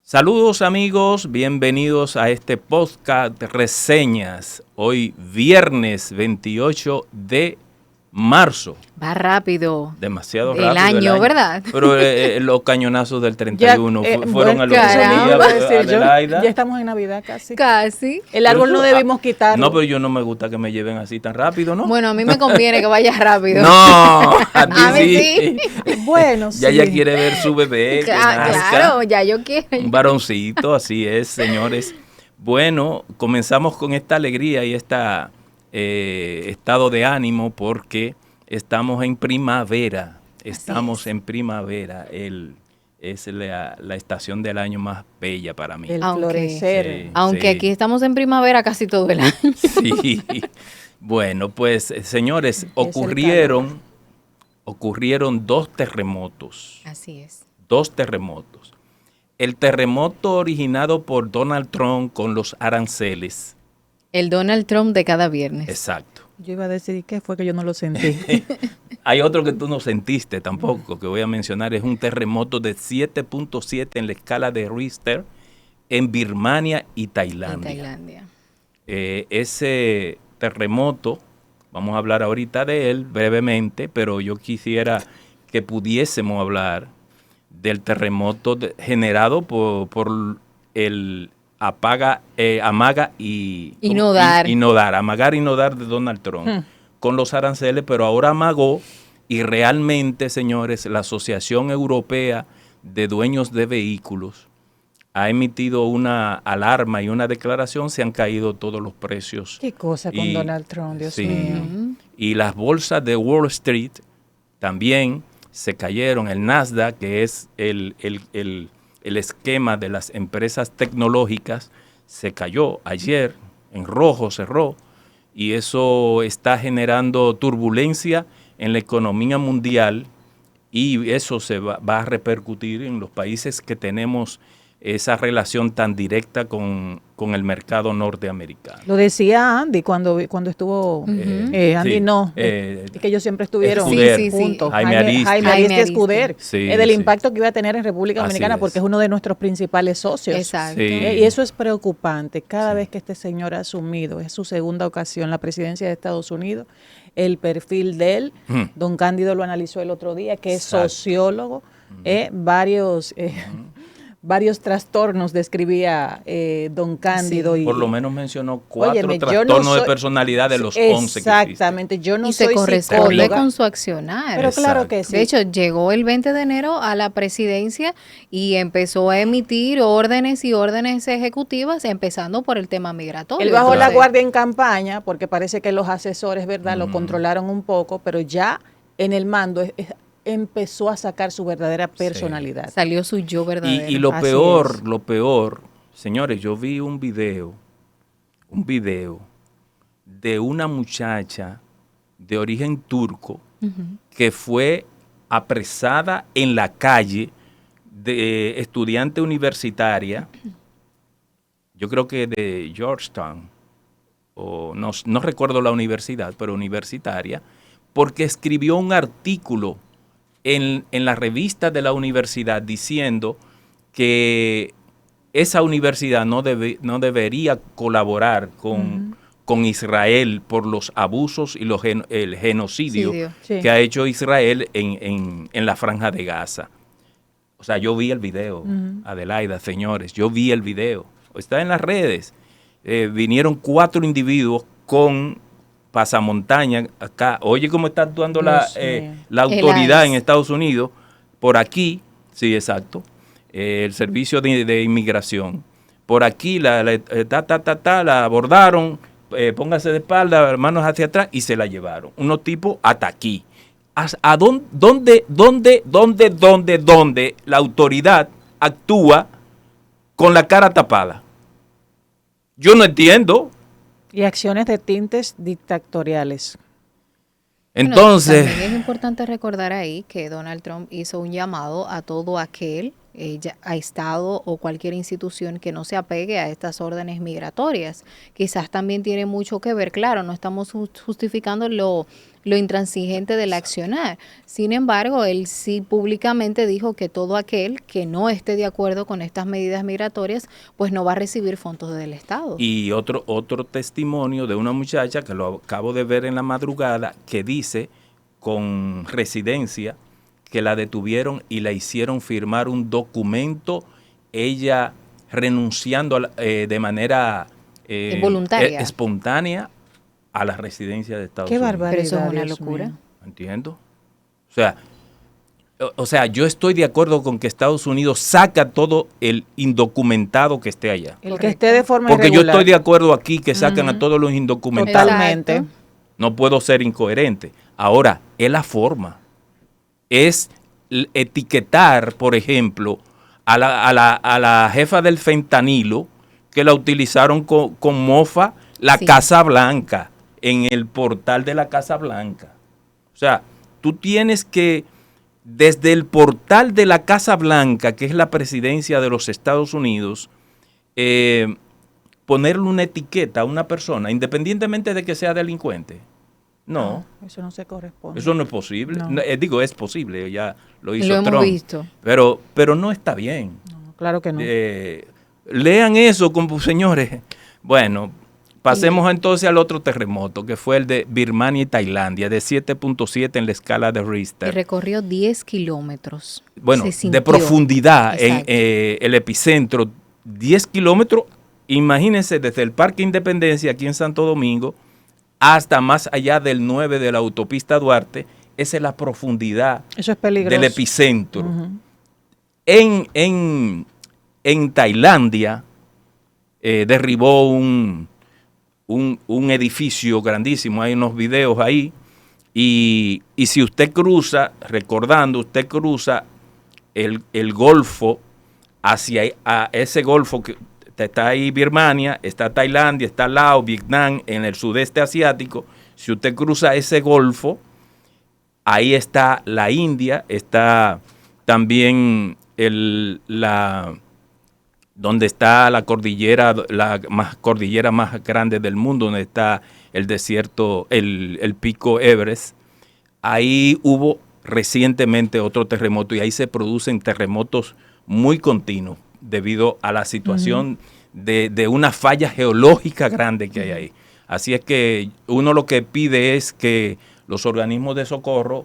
Saludos amigos, bienvenidos a este podcast Reseñas, hoy viernes 28 de marzo. Va rápido. Demasiado el rápido año, el año, ¿verdad? Pero los cañonazos del 31 fueron a los caramba, ya estamos en Navidad casi. Casi. El árbol no debimos quitarlo. No, pero yo no me gusta que me lleven así tan rápido, ¿no? Bueno, a mí me conviene que vaya rápido. No, a ti A mí sí. Bueno, sí. Ya ella quiere ver su bebé. que nazca. Claro, ya yo quiero. Un varoncito, así es, señores. Bueno, comenzamos con esta alegría y este estado de ánimo porque estamos en primavera. Estamos en primavera. Es la estación del año más bella para mí. El Aunque- florecer. Sí, Aunque sí. aquí estamos en primavera casi todo el año. Sí. Bueno, pues, señores, ocurrieron dos terremotos. Así es. Dos terremotos. El terremoto originado por Donald Trump con los aranceles. El Donald Trump de cada viernes. Exacto. Yo iba a decir que fue que yo no lo sentí. Hay otro que tú no sentiste tampoco, que voy a mencionar. Es un terremoto de 7.7 en la escala de Richter en Birmania y En Tailandia. Tailandia. Ese terremoto, vamos a hablar ahorita de él brevemente, pero yo quisiera que pudiésemos hablar del terremoto generado por el amaga y no dar. amagar y no dar de Donald Trump con los aranceles, pero ahora amagó y realmente, señores, la Asociación Europea de Dueños de Vehículos ha emitido una alarma y una declaración, se han caído todos los precios. Qué cosa con Y- Donald Trump, Dios sí. mío. Y las bolsas de Wall Street también se cayeron. El Nasdaq, que es el esquema de las empresas tecnológicas, se cayó ayer, en rojo cerró, y eso está generando turbulencia en la economía mundial y eso se va a repercutir en los países que tenemos esa relación tan directa con el mercado norteamericano. Lo decía Andy cuando estuvo. Andy sí, no. Es que ellos siempre estuvieron Escuder, Sí, sí, sí. juntos. Jaime Ariste. Jaime Jaime Ariste Ariste. Escuder. Sí, del sí. impacto que iba a tener en República Así Dominicana es. porque es uno de nuestros principales socios. Exacto. Sí. Y eso es preocupante. Cada Sí. vez que este señor ha asumido, es su segunda ocasión, la presidencia de Estados Unidos, el perfil de él, don Cándido lo analizó el otro día, que es Exacto. sociólogo, varios trastornos describía don Cándido. Sí. Y, Por lo menos mencionó 4 Óyeme, yo trastornos no de soy- personalidad de los 11 que existen. Exactamente, yo no Y se soy corresponde psicóloga. con su accionar. Pero claro Exacto. que sí. De hecho, llegó el 20 de enero a la presidencia y empezó a emitir órdenes y órdenes ejecutivas, empezando por el tema migratorio. Él bajó la Entonces, guardia en campaña porque parece que los asesores, ¿verdad?, lo controlaron un poco, pero ya en el mando empezó a sacar su verdadera personalidad. Salió su yo verdadero. Y lo Así peor, señores, yo vi un video de una muchacha de origen turco que fue apresada en la calle de estudiante universitaria, yo creo que de Georgetown, o no recuerdo la universidad, pero universitaria, porque escribió un artículo en la revista de la universidad diciendo que esa universidad no debería colaborar con Israel por los abusos y el genocidio Sí. que ha hecho Israel en la franja de Gaza. O sea, yo vi el video, Adelaida, señores, yo vi el video. Está en las redes. Vinieron 4 individuos con pasamontaña acá. Oye, cómo está actuando Dios mío. la autoridad ICE. en Estados Unidos. Por aquí, sí, exacto, el servicio de inmigración. Por aquí la abordaron, póngase de espalda, manos hacia atrás, y se la llevaron. Unos tipos hasta aquí. ¿A dónde la autoridad actúa con la cara tapada? Yo no entiendo. Y acciones de tintes dictatoriales. Entonces, También es importante recordar ahí que Donald Trump hizo un llamado a todo aquel a Estado o cualquier institución que no se apegue a estas órdenes migratorias. Quizás también tiene mucho que ver, claro, no estamos justificando lo intransigente del accionar. Sin embargo, él sí públicamente dijo que todo aquel que no esté de acuerdo con estas medidas migratorias, pues no va a recibir fondos del Estado. Y otro testimonio de una muchacha que lo acabo de ver en la madrugada, que dice con residencia que la detuvieron y la hicieron firmar un documento, ella renunciando de manera voluntaria, espontánea a la residencia de Estados Unidos. Qué barbaridad. Pero eso es una Dios locura. mío. ¿Entiendo? O sea, yo estoy de acuerdo con que Estados Unidos saca todo el indocumentado que esté allá. El que esté de forma Porque irregular. yo estoy de acuerdo aquí que sacan a todos los indocumentados. Totalmente. Exacto. No puedo ser incoherente. Ahora, es la forma. Es etiquetar, por ejemplo, a la jefa del fentanilo, que la utilizaron con mofa, la Sí. Casa Blanca, en el portal de la Casa Blanca. O sea, tú tienes que, desde el portal de la Casa Blanca, que es la presidencia de los Estados Unidos, ponerle una etiqueta a una persona, independientemente de que sea delincuente. No, Eso no se corresponde. eso no es posible. No. No, digo, es posible, ya lo hizo Lo hemos Trump. visto. Pero no está bien. No, claro que no. Lean eso, como señores. Bueno, pasemos entonces al otro terremoto, que fue el de Birmania y Tailandia, de 7.7 en la escala de Y Richter. recorrió 10 kilómetros. Bueno, Se sintió. de profundidad en Exacto. el epicentro, 10 kilómetros. Imagínense desde el Parque Independencia aquí en Santo Domingo hasta más allá del 9 de la autopista Duarte. Esa es la profundidad Eso es peligroso. del epicentro. Ujú. En Tailandia derribó un edificio grandísimo, hay unos videos ahí, y si usted cruza, recordando, usted cruza el Golfo, hacia ese Golfo que está ahí Birmania, está Tailandia, está Laos, Vietnam, en el sudeste asiático. Si usted cruza ese Golfo, ahí está la India, está también donde está la cordillera más grande del mundo, donde está el desierto, el pico Everest. Ahí hubo recientemente otro terremoto y ahí se producen terremotos muy continuos debido a la situación de una falla geológica grande que hay ahí. Así es que uno lo que pide es que los organismos de socorro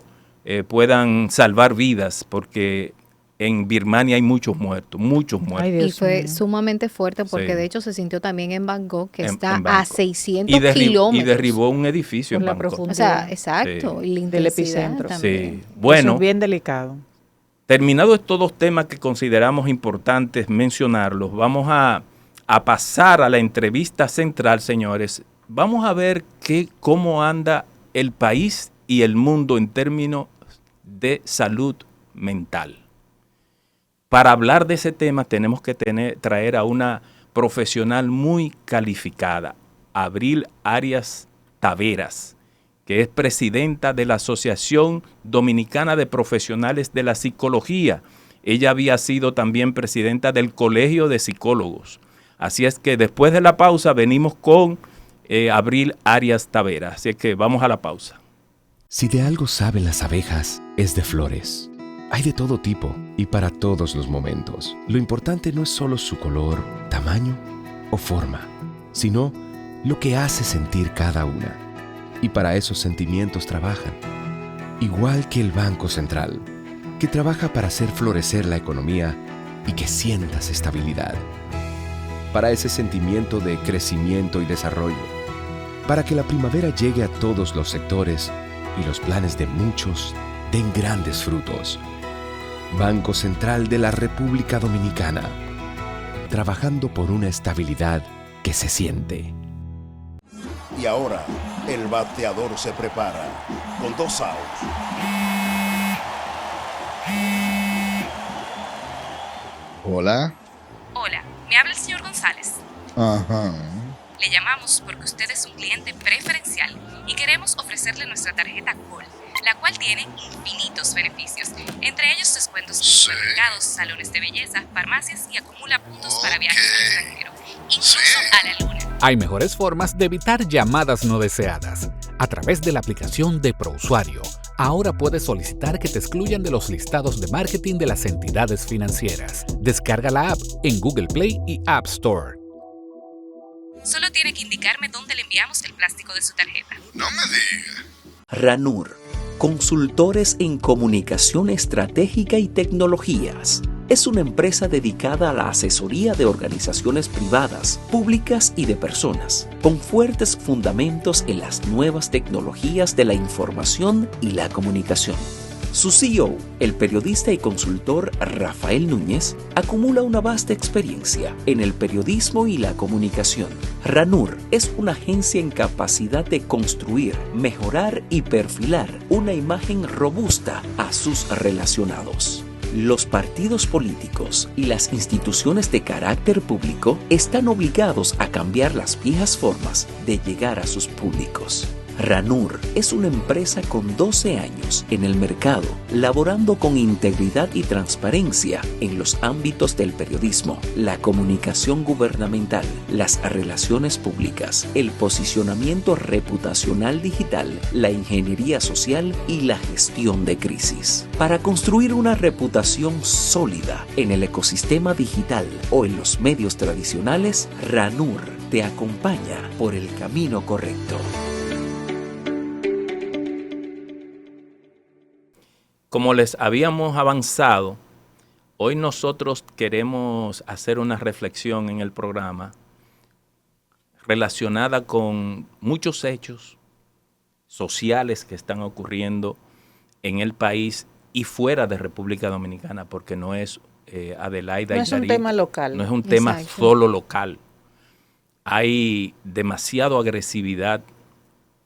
puedan salvar vidas, porque en Birmania hay muchos muertos, muchos muertos. Ay, Dios Y fue mío. sumamente fuerte porque Sí. de hecho se sintió también en Bangkok, que En está a Bangkok. 600 Y kilómetros. derribó un edificio Por en la Bangkok. profundidad. O sea, exacto. Sí. Y la Del intensidad epicentro. también. Sí. Bueno, Eso es bien delicado. terminados estos dos temas que consideramos importantes mencionarlos, vamos a pasar a la entrevista central, señores. Vamos a ver cómo anda el país y el mundo en términos de salud mental. Para hablar de ese tema tenemos que traer a una profesional muy calificada, Abril Arias Taveras, que es presidenta de la Asociación Dominicana de Profesionales de la Psicología. Ella había sido también presidenta del Colegio de Psicólogos. Así es que después de la pausa venimos con Abril Arias Taveras. Así es que vamos a la pausa. Si de algo saben las abejas, es de flores. Hay de todo tipo y para todos los momentos. Lo importante no es solo su color, tamaño o forma, sino lo que hace sentir cada una. Y para esos sentimientos trabajan. Igual que el Banco Central, que trabaja para hacer florecer la economía y que sientas estabilidad. Para ese sentimiento de crecimiento y desarrollo. Para que la primavera llegue a todos los sectores y los planes de muchos den grandes frutos. Banco Central de la República Dominicana, trabajando por una estabilidad que se siente. Y ahora, el bateador se prepara con 2 outs. Hola. Hola, me habla el señor González. Ajá. Le llamamos porque usted es un cliente preferencial y queremos ofrecerle nuestra tarjeta Gol, la cual tiene infinitos beneficios, entre ellos descuentos en supermercados, salones de belleza, farmacias y acumula puntos para viajes al extranjero, incluso a la luna. Hay mejores formas de evitar llamadas no deseadas. A través de la aplicación de ProUsuario, ahora puedes solicitar que te excluyan de los listados de marketing de las entidades financieras. Descarga la app en Google Play y App Store. Solo tiene que indicarme dónde le enviamos el plástico de su tarjeta. No me diga. RANUR, consultores en comunicación estratégica y tecnologías. Es una empresa dedicada a la asesoría de organizaciones privadas, públicas y de personas, con fuertes fundamentos en las nuevas tecnologías de la información y la comunicación. Su CEO, el periodista y consultor Rafael Núñez, acumula una vasta experiencia en el periodismo y la comunicación. RANUR es una agencia en capacidad de construir, mejorar y perfilar una imagen robusta a sus relacionados. Los partidos políticos y las instituciones de carácter público están obligados a cambiar las viejas formas de llegar a sus públicos. RANUR es una empresa con 12 años en el mercado, laborando con integridad y transparencia en los ámbitos del periodismo, la comunicación gubernamental, las relaciones públicas, el posicionamiento reputacional digital, la ingeniería social y la gestión de crisis. Para construir una reputación sólida en el ecosistema digital o en los medios tradicionales, RANUR te acompaña por el camino correcto. Como les habíamos avanzado, hoy nosotros queremos hacer una reflexión en el programa relacionada con muchos hechos sociales que están ocurriendo en el país y fuera de República Dominicana, porque no es Adelaida y No es un Yarit, tema local. no es un tema Exacto. solo local. Hay demasiada agresividad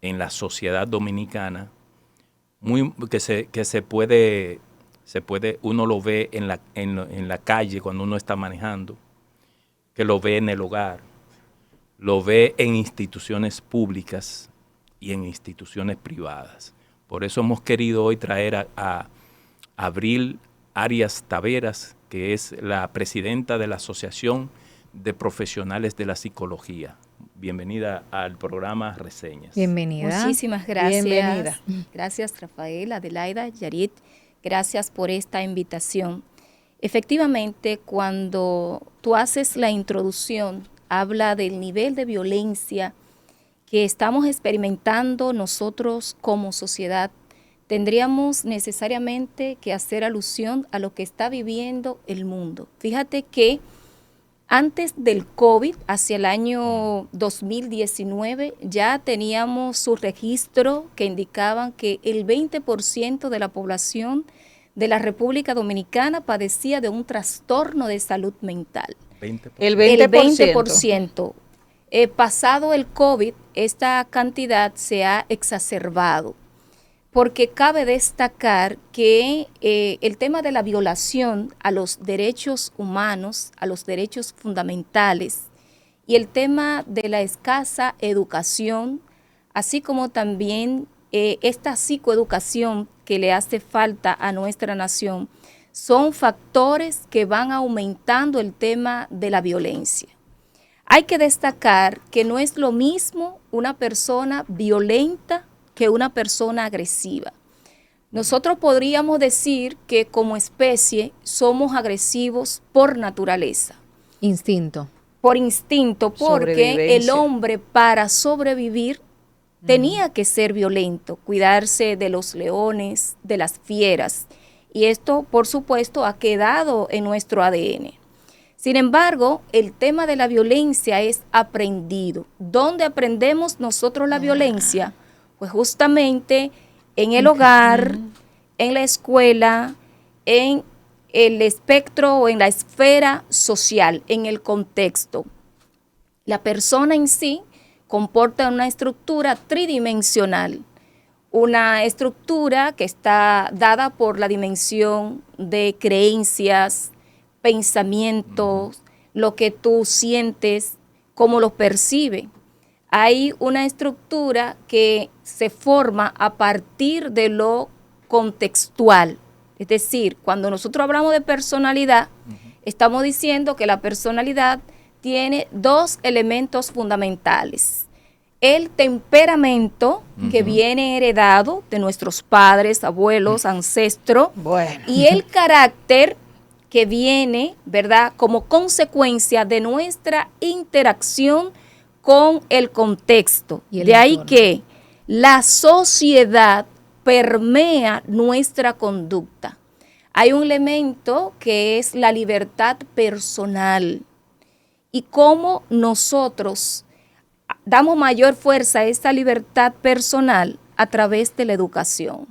en la sociedad dominicana, que se puede, uno lo ve en la calle cuando uno está manejando, que lo ve en el hogar, lo ve en instituciones públicas y en instituciones privadas. Por eso hemos querido hoy traer a Abril Arias Taveras, que es la presidenta de la Asociación de Profesionales de la Psicología. Bienvenida al programa Reseñas. Bienvenida. Muchísimas gracias. Bienvenida. Gracias, Rafael, Adelaida, Yarit. Gracias por esta invitación. Efectivamente, cuando tú haces la introducción, habla del nivel de violencia que estamos experimentando nosotros como sociedad. Tendríamos necesariamente que hacer alusión a lo que está viviendo el mundo. Fíjate que antes del COVID, hacia el año 2019, ya teníamos su registro que indicaban que el 20% de la población de la República Dominicana padecía de un trastorno de salud mental. 20%. El 20%. El 20%. Pasado el COVID, esta cantidad se ha exacerbado, porque cabe destacar que el tema de la violación a los derechos humanos, a los derechos fundamentales, y el tema de la escasa educación, así como también esta psicoeducación que le hace falta a nuestra nación, son factores que van aumentando el tema de la violencia. Hay que destacar que no es lo mismo una persona violenta que una persona agresiva. Nosotros podríamos decir que como especie somos agresivos por naturaleza. Instinto. Por instinto, porque Sobrevivencia. el hombre para sobrevivir tenía que ser violento, cuidarse de los leones, de las fieras. Y esto, por supuesto, ha quedado en nuestro ADN. Sin embargo, el tema de la violencia es aprendido. ¿Dónde aprendemos nosotros la violencia? Pues justamente en el hogar, en la escuela, en el espectro o en la esfera social, en el contexto. La persona en sí comporta una estructura tridimensional, una estructura que está dada por la dimensión de creencias, pensamientos, lo que tú sientes, cómo lo percibes. hay una estructura que se forma a partir de lo contextual. Es decir, cuando nosotros hablamos de personalidad, estamos diciendo que la personalidad tiene dos elementos fundamentales. El temperamento, que viene heredado de nuestros padres, abuelos, ancestros, y el carácter, que viene, ¿verdad?, como consecuencia de nuestra interacción con el contexto. De ahí que la sociedad permea nuestra conducta. Hay un elemento que es la libertad personal y cómo nosotros damos mayor fuerza a esta libertad personal a través de la educación.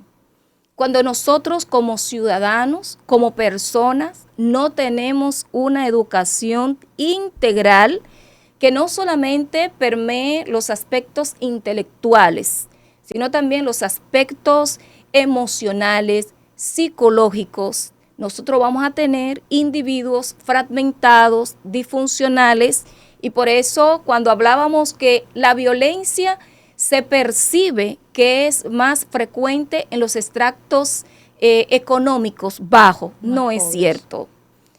Cuando nosotros como ciudadanos, como personas, no tenemos una educación integral que no solamente permee los aspectos intelectuales, sino también los aspectos emocionales, psicológicos, nosotros vamos a tener individuos fragmentados, disfuncionales, y por eso cuando hablábamos que la violencia se percibe que es más frecuente en los estratos económicos bajos, no es cierto,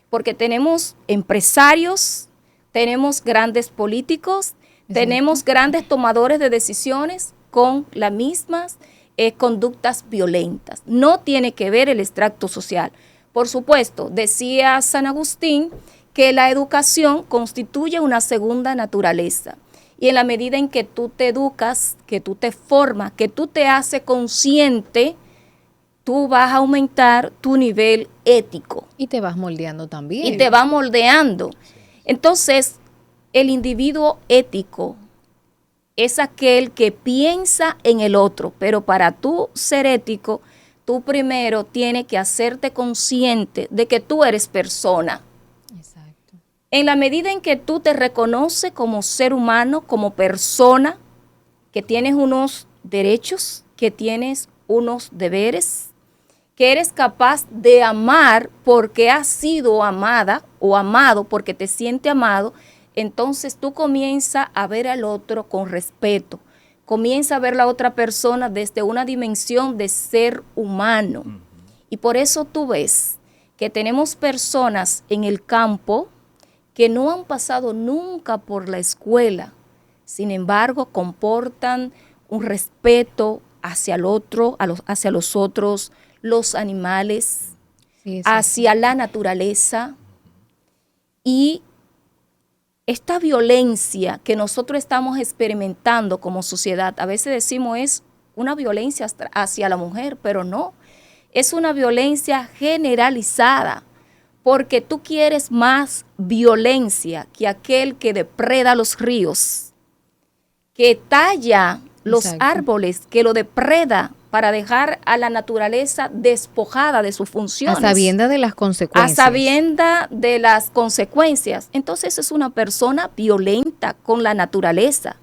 porque tenemos empresarios, tenemos grandes políticos, tenemos grandes tomadores de decisiones con las mismas conductas violentas. No tiene que ver el extracto social. Por supuesto, decía San Agustín que la educación constituye una segunda naturaleza. Y en la medida en que tú te educas, que tú te formas, que tú te haces consciente, tú vas a aumentar tu nivel ético. Y te vas moldeando también. Y te va moldeando. Entonces, el individuo ético es aquel que piensa en el otro, pero para tú ser ético, tú primero tienes que hacerte consciente de que tú eres persona. Exacto. En la medida en que tú te reconoces como ser humano, como persona, que tienes unos derechos, que tienes unos deberes, que eres capaz de amar porque has sido amada o amado porque te sientes amado, entonces tú comienzas a ver al otro con respeto, comienza a ver a la otra persona desde una dimensión de ser humano. Y por eso tú ves que tenemos personas en el campo que no han pasado nunca por la escuela, sin embargo comportan un respeto hacia el otro, hacia los otros, los animales, hacia la naturaleza. Y esta violencia que nosotros estamos experimentando como sociedad, a veces decimos es una violencia hacia la mujer, pero no, es una violencia generalizada, porque tú quieres más violencia que aquel que depreda los ríos, que talla los árboles, que lo depreda para dejar a la naturaleza despojada de sus funciones. A sabienda de las consecuencias. A sabienda de las consecuencias. Entonces es una persona violenta con la naturaleza.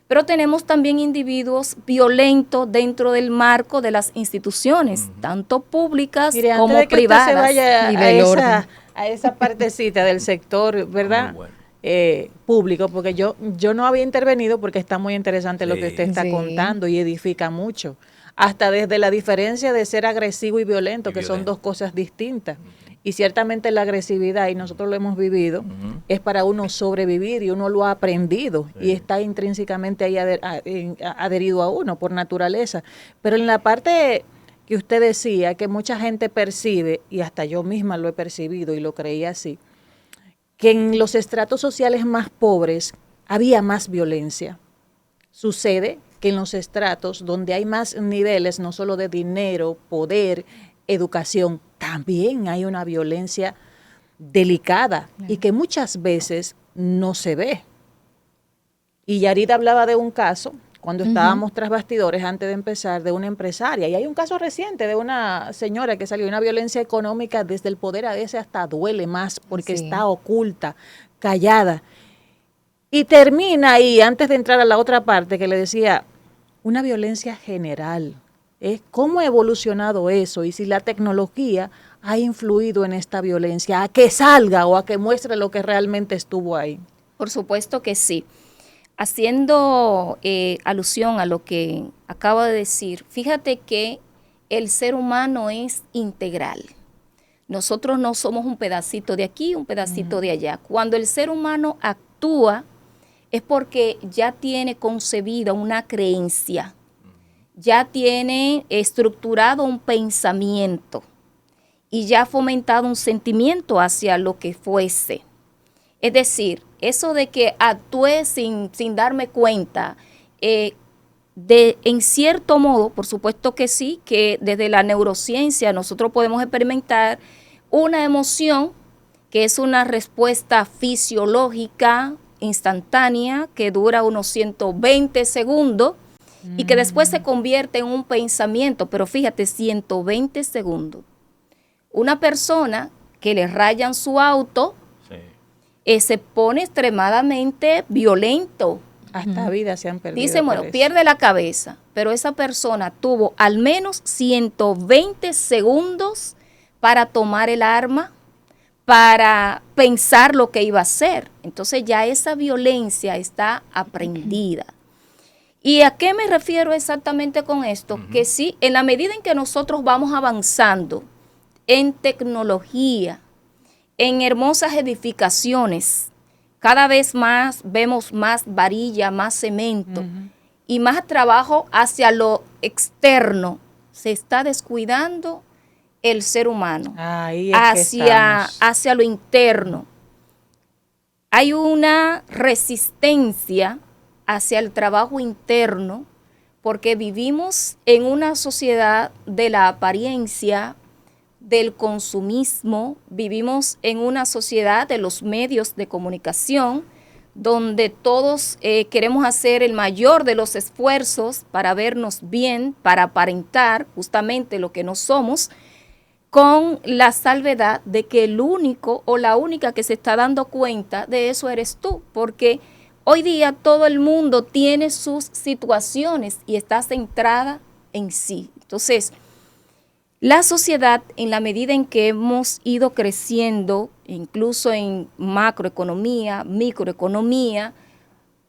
Pero tenemos también individuos violentos dentro del marco de las instituciones, tanto públicas como antes de que privadas. Usted se vaya a esa partecita del sector, ¿verdad? Público, porque yo no había intervenido porque está muy interesante lo que usted está contando y edifica mucho. Hasta desde la diferencia de ser agresivo y violento, que son dos cosas distintas. Y ciertamente la agresividad, y nosotros lo hemos vivido, es para uno sobrevivir y uno lo ha aprendido y está intrínsecamente ahí adherido a uno por naturaleza. Pero en la parte que usted decía, que mucha gente percibe, y hasta yo misma lo he percibido y lo creía así, que en los estratos sociales más pobres había más violencia. Sucede que en los estratos donde hay más niveles, no solo de dinero, poder, educación, también hay una violencia delicada y que muchas veces no se ve. Y Yarida hablaba de un caso, cuando estábamos tras bastidores, antes de empezar, de una empresaria. Y hay un caso reciente de una señora que salió, una violencia económica desde el poder a veces hasta duele más porque está oculta, callada. Y termina ahí, antes de entrar a la otra parte, que le decía, una violencia general. ¿Cómo ha evolucionado eso? Y si la tecnología ha influido en esta violencia, a que salga o a que muestre lo que realmente estuvo ahí. Por supuesto que sí. Haciendo alusión a lo que acabo de decir, fíjate que el ser humano es integral. Nosotros no somos un pedacito de aquí, un pedacito de allá. Cuando el ser humano actúa es porque ya tiene concebida una creencia, ya tiene estructurado un pensamiento y ya ha fomentado un sentimiento hacia lo que fuese. Es decir, eso de que actúe sin darme cuenta, en cierto modo, por supuesto que sí, que desde la neurociencia nosotros podemos experimentar una emoción que es una respuesta fisiológica instantánea que dura unos 120 segundos y que después se convierte en un pensamiento, pero fíjate, 120 segundos. Una persona que le rayan su auto, se pone extremadamente violento. Hasta vida se han perdido. Dice, bueno, pierde la cabeza, pero esa persona tuvo al menos 120 segundos para tomar el arma, para pensar lo que iba a hacer. Entonces ya esa violencia está aprendida. ¿Y a qué me refiero exactamente con esto? Que sí, en la medida en que nosotros vamos avanzando en tecnología, en hermosas edificaciones, cada vez más vemos más varilla, más cemento y más trabajo hacia lo externo. Se está descuidando el ser humano hacia lo interno. Hay una resistencia hacia el trabajo interno porque vivimos en una sociedad de la apariencia, del consumismo, vivimos en una sociedad de los medios de comunicación, donde todos queremos hacer el mayor de los esfuerzos para vernos bien, para aparentar justamente lo que no somos, con la salvedad de que el único o la única que se está dando cuenta de eso eres tú, porque hoy día todo el mundo tiene sus situaciones y está centrada en sí. Entonces, la sociedad, en la medida en que hemos ido creciendo, incluso en macroeconomía, microeconomía,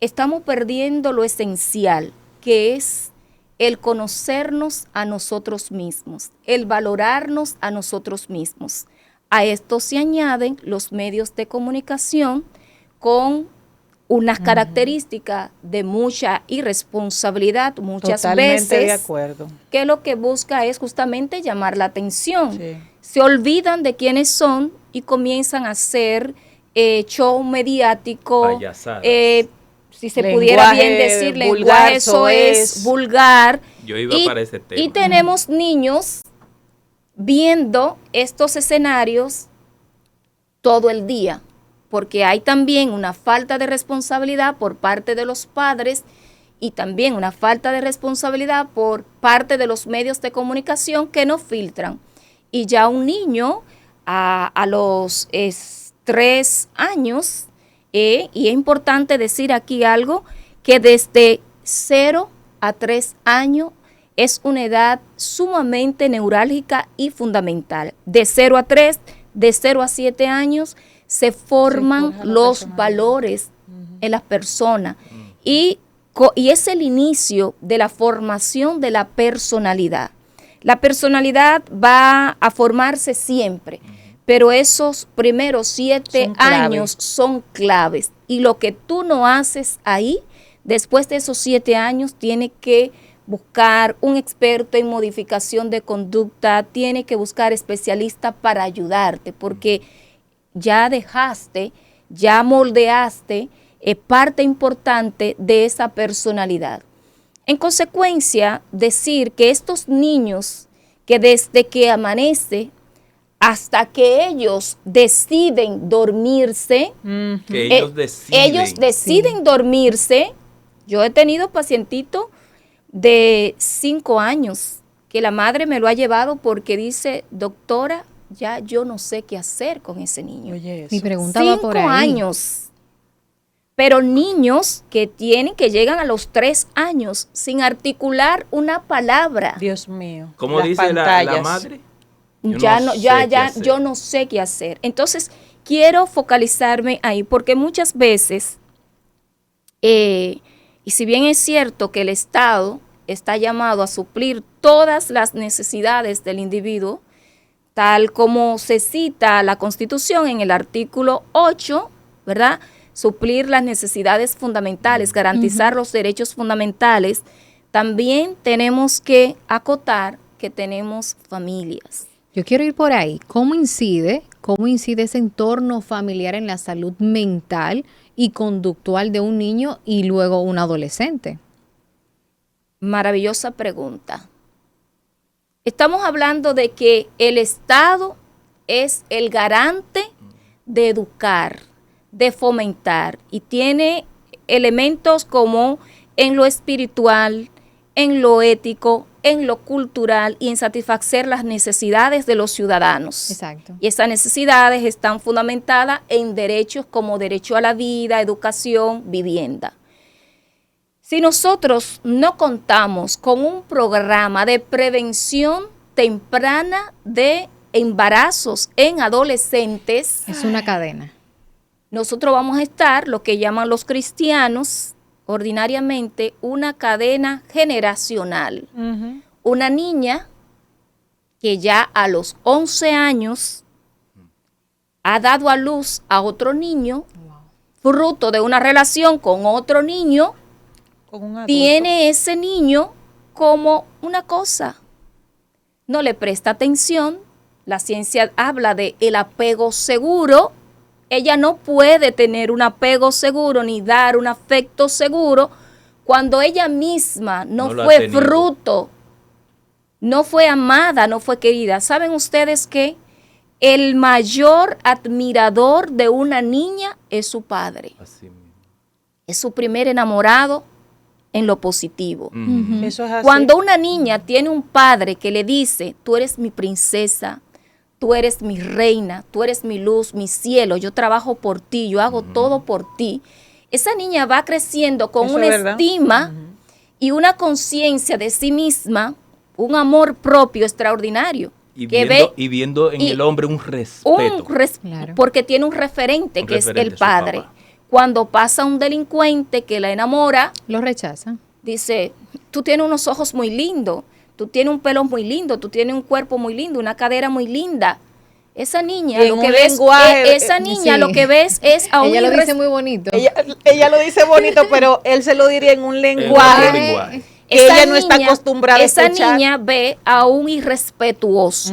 estamos perdiendo lo esencial, que es el conocernos a nosotros mismos, el valorarnos a nosotros mismos. A esto se añaden los medios de comunicación con unas características de mucha irresponsabilidad muchas veces, de acuerdo, que lo que busca es justamente llamar la atención. Sí. Se olvidan de quiénes son y comienzan a hacer show mediático, si se pudiera bien decir, lenguaje, eso es vulgar. Yo iba para ese tema. Y tenemos niños viendo estos escenarios todo el día, porque hay también una falta de responsabilidad por parte de los padres y también una falta de responsabilidad por parte de los medios de comunicación que no filtran. Y ya un niño a los 3 años, y es importante decir aquí algo, que desde 0 a 3 años es una edad sumamente neurálgica y fundamental. De 0 a 3, de 0 a 7 años, se forman los valores en las personas y es el inicio de la formación de la personalidad. La personalidad va a formarse siempre, pero esos primeros 7 años son claves y lo que tú no haces ahí, después de esos 7 años, tiene que buscar un experto en modificación de conducta, tiene que buscar especialistas para ayudarte, porque ya dejaste, ya moldeaste parte importante de esa personalidad. En consecuencia, decir que estos niños que desde que amanece hasta que ellos deciden dormirse, ellos deciden dormirse. Yo he tenido pacientito de 5 años que la madre me lo ha llevado porque dice, doctora, ya yo no sé qué hacer con ese niño. Oye, mi pregunta va por ahí. 5 años. Pero niños que llegan a los 3 años sin articular una palabra. Dios mío. ¿Cómo dice la madre? Yo no sé qué hacer. Entonces, quiero focalizarme ahí porque muchas veces Y si bien es cierto que el Estado está llamado a suplir todas las necesidades del individuo, tal como se cita la Constitución en el artículo 8, ¿verdad? Suplir las necesidades fundamentales, garantizar los derechos fundamentales, también tenemos que acotar que tenemos familias. Yo quiero ir por ahí. ¿Cómo incide ese entorno familiar en la salud mental y conductual de un niño y luego un adolescente? Maravillosa pregunta. Estamos hablando de que el Estado es el garante de educar, de fomentar, y tiene elementos como en lo espiritual, en lo ético, en lo cultural y en satisfacer las necesidades de los ciudadanos. Exacto. Y esas necesidades están fundamentadas en derechos como derecho a la vida, educación, vivienda. Si nosotros no contamos con un programa de prevención temprana de embarazos en adolescentes, es una cadena. Nosotros vamos a estar, lo que llaman los cristianos, ordinariamente, una cadena generacional. Una niña que ya a los 11 años ha dado a luz a otro niño, fruto de una relación con otro niño, tiene ese niño como una cosa. No le presta atención. La ciencia habla de el apego seguro. Ella no puede tener un apego seguro ni dar un afecto seguro cuando ella misma no fue fruto, no fue amada, no fue querida. ¿Saben ustedes que el mayor admirador de una niña es su padre? Así mismo. Es su primer enamorado en lo positivo. Eso es así. Cuando una niña tiene un padre que le dice, tú eres mi princesa, tú eres mi reina, tú eres mi luz, mi cielo, yo trabajo por ti, yo hago todo por ti. Esa niña va creciendo con una estima y una conciencia de sí misma, un amor propio extraordinario. Y viendo en el hombre un respeto. Claro. Porque tiene un referente que es el padre. Cuando pasa un delincuente que la enamora, lo rechaza. Dice, tú tienes unos ojos muy lindos, tú tienes un pelo muy lindo, tú tienes un cuerpo muy lindo, una cadera muy linda. Esa niña, lo que ves, lo que ves es a un ella lo dice muy bonito. Ella lo dice bonito, pero él se lo diría en un lenguaje que ella no está acostumbrada a escuchar. Esa niña ve a un irrespetuoso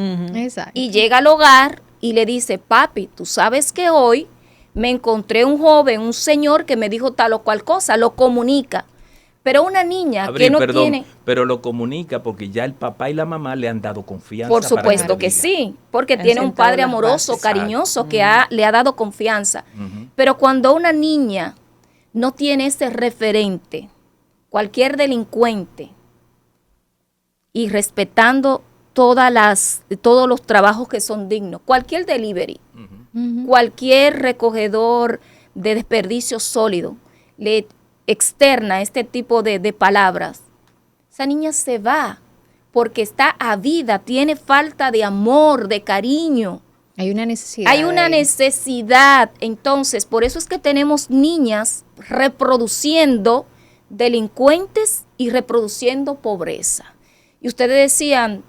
y llega al hogar y le dice, papi, tú sabes que hoy me encontré un joven, un señor que me dijo tal o cual cosa, lo comunica. Pero una niña que no tiene... Pero lo comunica porque ya el papá y la mamá le han dado confianza. Por supuesto que sí, porque tiene un padre amoroso, cariñoso, que le ha dado confianza. Pero cuando una niña no tiene ese referente, cualquier delincuente, y respetando todos los trabajos que son dignos, cualquier delivery, cualquier recogedor de desperdicio sólido, le externa este tipo de palabras, esa niña se va porque está avida, tiene falta de amor, de cariño. Hay una necesidad. Hay una necesidad. Entonces, por eso es que tenemos niñas reproduciendo delincuentes y reproduciendo pobreza. Y ustedes decían,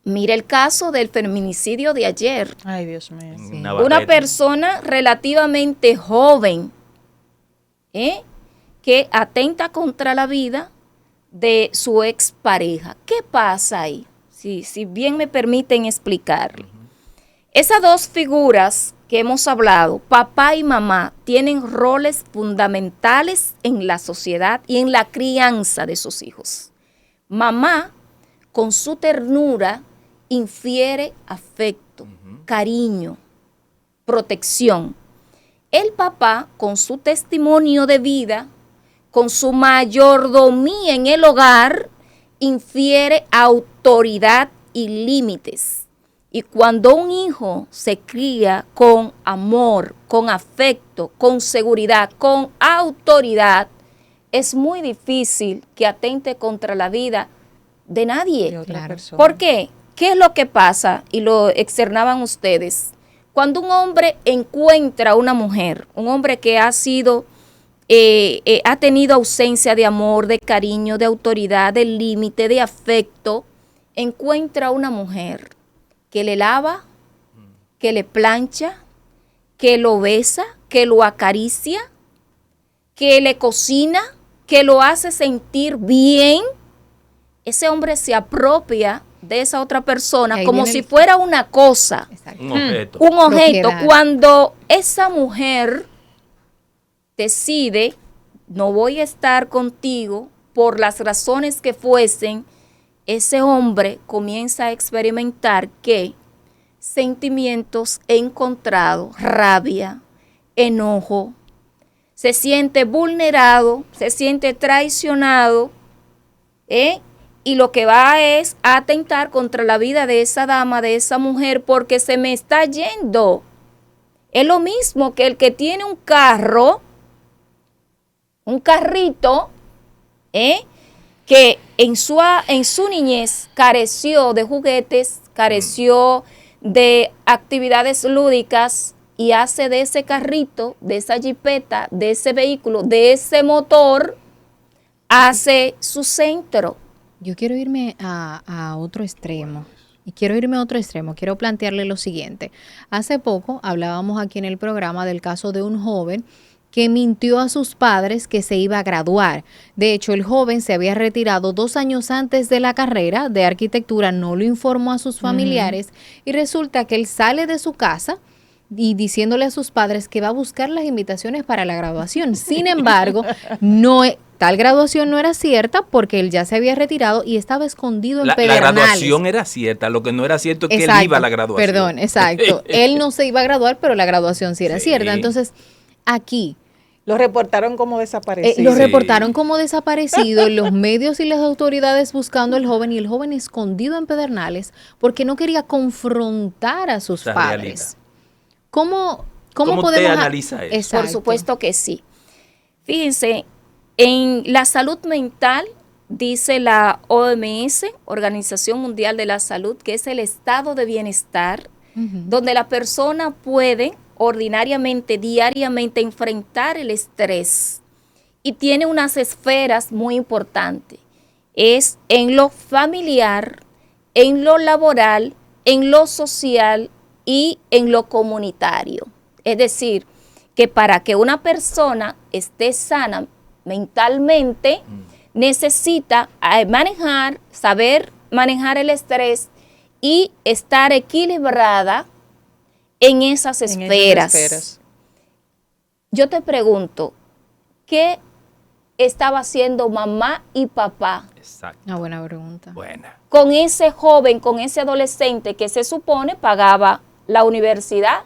mire el caso del feminicidio de ayer. Ay, Dios mío. Sí. Una persona relativamente joven, que atenta contra la vida de su expareja. ¿Qué pasa ahí? Si bien me permiten explicarle. Esas dos figuras que hemos hablado, papá y mamá, tienen roles fundamentales en la sociedad y en la crianza de sus hijos. Mamá, con su ternura, infiere afecto, cariño, protección. El papá, con su testimonio de vida, con su mayordomía en el hogar, infiere autoridad y límites. Y cuando un hijo se cría con amor, con afecto, con seguridad, con autoridad, es muy difícil que atente contra la vida de nadie. Claro. ¿Por qué? ¿Qué es lo que pasa? Y lo externaban ustedes. Cuando un hombre encuentra a una mujer, un hombre que ha sido ha tenido ausencia de amor, de cariño, de autoridad, de límite, de afecto, encuentra una mujer que le lava, que le plancha, que lo besa, que lo acaricia, que le cocina, que lo hace sentir bien, ese hombre se apropia de esa otra persona como si fuera una cosa, un objeto. Un objeto. Cuando esa mujer decide, no voy a estar contigo por las razones que fuesen, ese hombre comienza a experimentar que sentimientos encontrados, rabia, enojo, se siente vulnerado, se siente traicionado, y lo que va es a atentar contra la vida de esa dama, de esa mujer, porque se me está yendo. Es lo mismo que el que tiene un carro, un carrito, que en su niñez careció de juguetes, careció de actividades lúdicas y hace de ese carrito, de esa jipeta, de ese vehículo, de ese motor, hace su centro. Yo quiero irme a otro extremo. Y quiero plantearle lo siguiente. Hace poco hablábamos aquí en el programa del caso de un joven que mintió a sus padres que se iba a graduar. De hecho, el joven se había retirado 2 años antes de la carrera de arquitectura, no lo informó a sus familiares y resulta que él sale de su casa y diciéndole a sus padres que va a buscar las invitaciones para la graduación. Sin embargo, tal graduación no era cierta porque él ya se había retirado y estaba escondido en Pedernales. La graduación era cierta, lo que no era cierto es que él iba a la graduación. Perdón, exacto. Él no se iba a graduar, pero la graduación sí era cierta. Entonces, aquí lo reportaron como desaparecido. Lo reportaron como desaparecido, los medios y las autoridades buscando al joven y el joven escondido en Pedernales porque no quería confrontar a sus padres. ¿Cómo podemos analizar eso? Exacto. Por supuesto que sí. Fíjense, en la salud mental, dice la OMS, Organización Mundial de la Salud, que es el estado de bienestar, donde la persona puede ordinariamente, diariamente, enfrentar el estrés y tiene unas esferas muy importantes. Es en lo familiar, en lo laboral, en lo social y en lo comunitario. Es decir, que para que una persona esté sana mentalmente, necesita saber manejar el estrés y estar equilibrada en esas esferas. Yo te pregunto, ¿qué estaba haciendo mamá y papá? Exacto. Una buena pregunta. Con ese joven, con ese adolescente que se supone pagaba la universidad,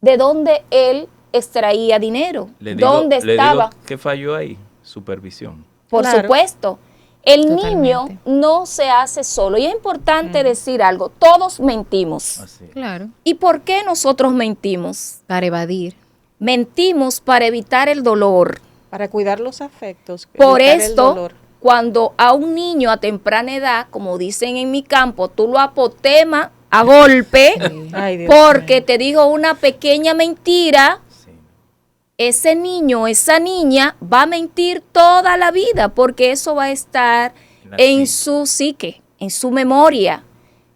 ¿de dónde él extraía dinero? ¿Dónde estaba? ¿Qué falló ahí? Supervisión. Por supuesto. El niño no se hace solo. Y es importante decir algo. Todos mentimos. Claro. ¿Y por qué nosotros mentimos? Para evadir. Mentimos para evitar el dolor. Para cuidar los afectos. Por esto, cuando a un niño a temprana edad, como dicen en mi campo, tú lo apotemas a golpe, porque te dijo una pequeña mentira, ese niño, esa niña va a mentir toda la vida, porque eso va a estar en su psique, en su memoria.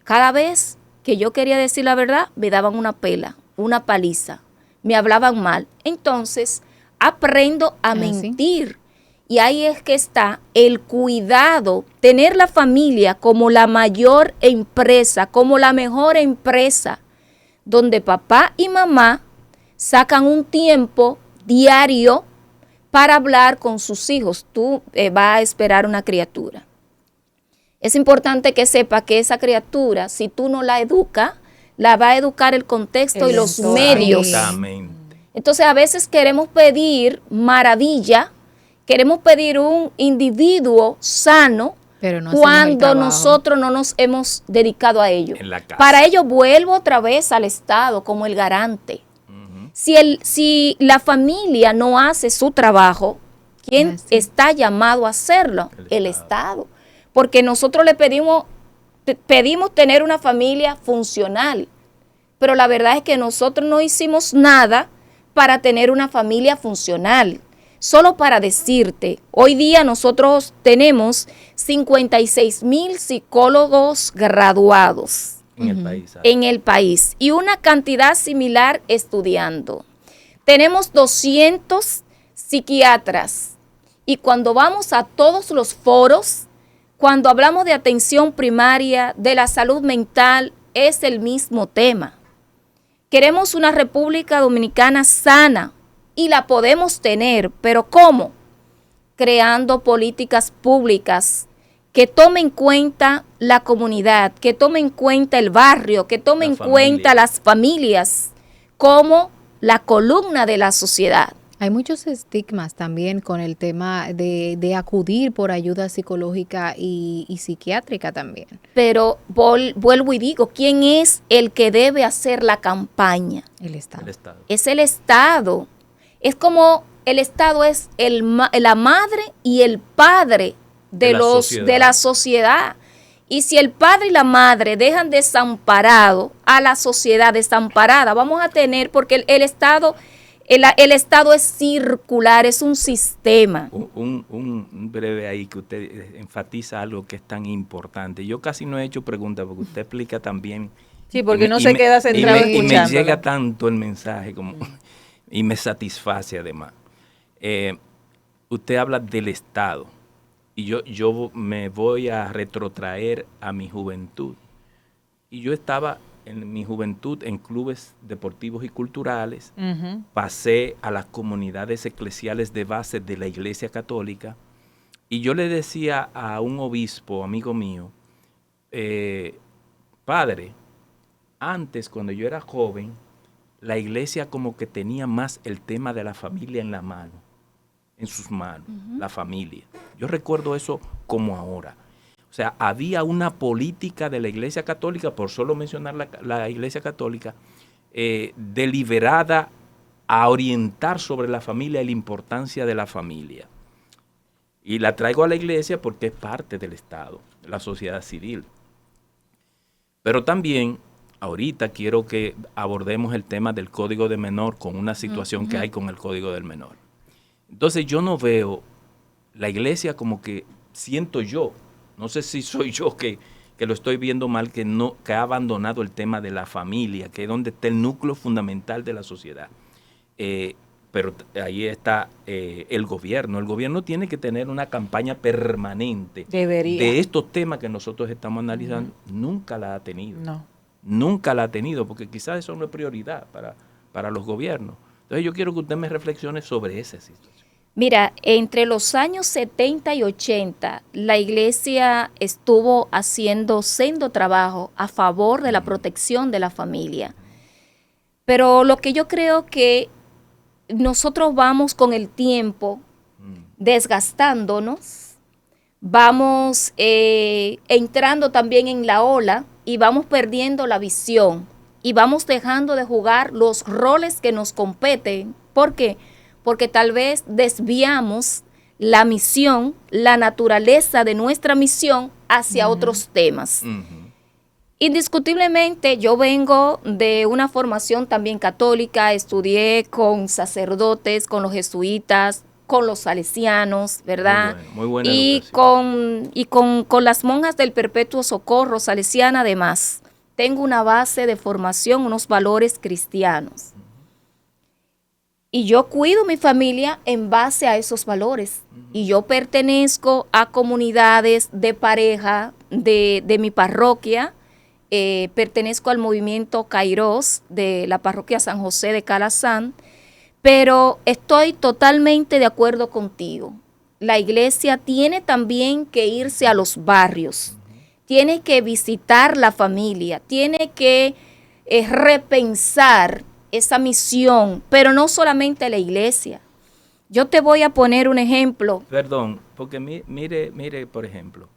Cada vez que yo quería decir la verdad, me daban una pela, una paliza, me hablaban mal. Entonces, aprendo a mentir. Y ahí es que está el cuidado, tener la familia como la mayor empresa, como la mejor empresa, donde papá y mamá sacan un tiempo diario para hablar con sus hijos. Tú vas a esperar una criatura. Es importante que sepa que esa criatura, si tú no la educas, la va a educar el contexto y los medios. Entonces a veces queremos pedir maravilla, queremos pedir un individuo sano, pero no cuando nosotros no nos hemos dedicado a ello. Para ello vuelvo otra vez al Estado como el garante. Si la familia no hace su trabajo, ¿quién está llamado a hacerlo? El Estado. Porque nosotros le pedimos tener una familia funcional, pero la verdad es que nosotros no hicimos nada para tener una familia funcional. Solo para decirte, hoy día nosotros tenemos 56,000 psicólogos graduados en el país y una cantidad similar estudiando. Tenemos 200 psiquiatras y cuando vamos a todos los foros, cuando hablamos de atención primaria, de la salud mental, es el mismo tema. Queremos una República Dominicana sana y la podemos tener, pero ¿cómo? Creando políticas públicas que tomen en cuenta la comunidad, que tomen en cuenta el barrio, que tomen en cuenta las familias como la columna de la sociedad. Hay muchos estigmas también con el tema de acudir por ayuda psicológica y psiquiátrica también. Pero vuelvo y digo, ¿quién es el que debe hacer la campaña? El Estado. Es el Estado. Es como el Estado es la madre y el padre de la sociedad. Y si el padre y la madre dejan desamparado a la sociedad desamparada, vamos a tener, porque el Estado es circular, es un sistema. Un breve ahí que usted enfatiza algo que es tan importante. Yo casi no he hecho preguntas porque usted explica también. Sí, porque no se queda centrado escuchando. Y me llega tanto el mensaje y me satisface además. Usted habla del Estado y yo me voy a retrotraer a mi juventud. Y yo estaba en mi juventud en clubes deportivos y culturales, pasé a las comunidades eclesiales de base de la Iglesia Católica y yo le decía a un obispo, amigo mío, padre, antes cuando yo era joven, la iglesia como que tenía más el tema de la familia en sus manos, la familia. Yo recuerdo eso como ahora. O sea, había una política de la Iglesia Católica, por solo mencionar la Iglesia Católica, deliberada a orientar sobre la familia y la importancia de la familia. Y la traigo a la Iglesia porque es parte del Estado, de la sociedad civil. Pero también, ahorita quiero que abordemos el tema del Código de Menor con una situación que hay con el Código del Menor. Entonces yo no veo la Iglesia como que siento yo, no sé si soy yo que lo estoy viendo mal, que ha abandonado el tema de la familia, que es donde está el núcleo fundamental de la sociedad. Pero ahí está el gobierno. El gobierno tiene que tener una campaña permanente de estos temas que nosotros estamos analizando. Nunca la ha tenido. No. Nunca la ha tenido, porque quizás eso no es prioridad para los gobiernos. Entonces yo quiero que usted me reflexione sobre esa situación. Mira, entre los años 70 y 80, la Iglesia estuvo haciendo sendo trabajo a favor de la protección de la familia. Pero lo que yo creo que nosotros vamos con el tiempo desgastándonos, vamos entrando también en la ola y vamos perdiendo la visión y vamos dejando de jugar los roles que nos competen. ¿Por qué? Porque tal vez desviamos la misión, la naturaleza de nuestra misión hacia otros temas. Indiscutiblemente, yo vengo de una formación también católica, estudié con sacerdotes, con los jesuitas, con los salesianos, ¿verdad? Muy buena educación. Y con las monjas del Perpetuo Socorro salesiana además. Tengo una base de formación, unos valores cristianos. Y yo cuido mi familia en base a esos valores. Y yo pertenezco a comunidades de pareja de mi parroquia. Pertenezco al movimiento Kairos de la parroquia San José de Calazán. Pero estoy totalmente de acuerdo contigo. La iglesia tiene también que irse a los barrios. Tiene que visitar la familia. Tiene que repensar esa misión, pero no solamente la iglesia. Yo te voy a poner un ejemplo. Perdón, porque mire, por ejemplo,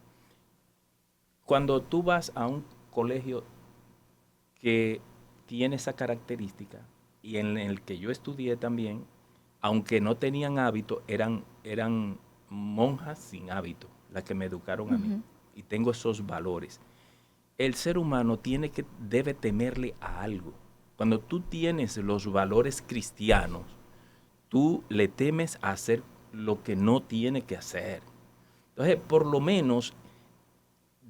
cuando tú vas a un colegio que tiene esa característica, y en el que yo estudié también, aunque no tenían hábito, eran monjas sin hábito, las que me educaron a mí, y tengo esos valores. El ser humano debe temerle a algo. Cuando tú tienes los valores cristianos, tú le temes a hacer lo que no tiene que hacer. Entonces, por lo menos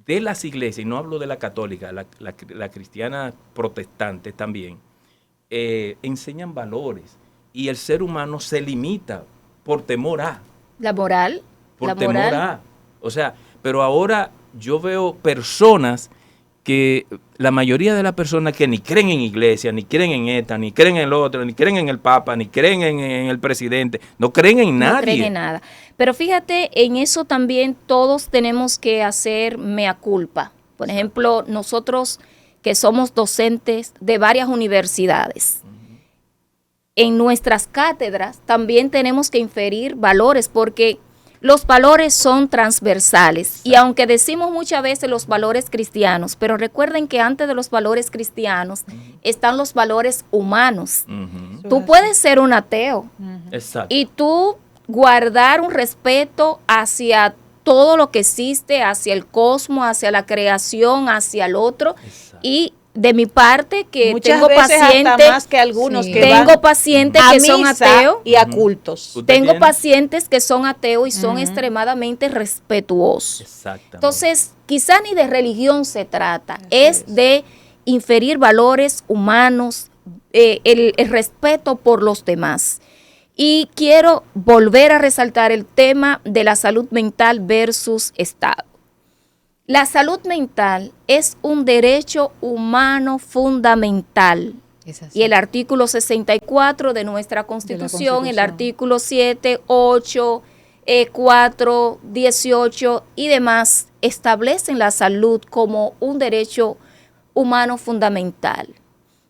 de las iglesias, y no hablo de la católica, la cristiana protestante también, enseñan valores y el ser humano se limita por temor a. La moral. Por temor a. O sea, pero ahora yo veo personas que la mayoría de las personas que ni creen en iglesia, ni creen en esta, ni creen en el otro, ni creen en el Papa, ni creen en el presidente, no creen en nadie. No creen en nada. Pero fíjate, en eso también todos tenemos que hacer mea culpa. Por ejemplo, nosotros que somos docentes de varias universidades, en nuestras cátedras también tenemos que inferir valores, porque los valores son transversales. Y aunque decimos muchas veces los valores cristianos, pero recuerden que antes de los valores cristianos están los valores humanos. Tú puedes ser un ateo y tú guardar un respeto hacia todo lo que existe, hacia el cosmos, hacia la creación, hacia el otro. Y de mi parte, que muchas tengo veces pacientes, hasta más que algunos que tengo pacientes que son ateos y a cultos. Tengo pacientes que son ateos y son extremadamente respetuosos. Exactamente. Entonces, quizá ni de religión se trata, es de inferir valores humanos, el respeto por los demás. Y quiero volver a resaltar el tema de la salud mental versus Estado. La salud mental es un derecho humano fundamental. Y el artículo 64 de nuestra Constitución, el artículo 7, 8, 4, 18 y demás establecen la salud como un derecho humano fundamental.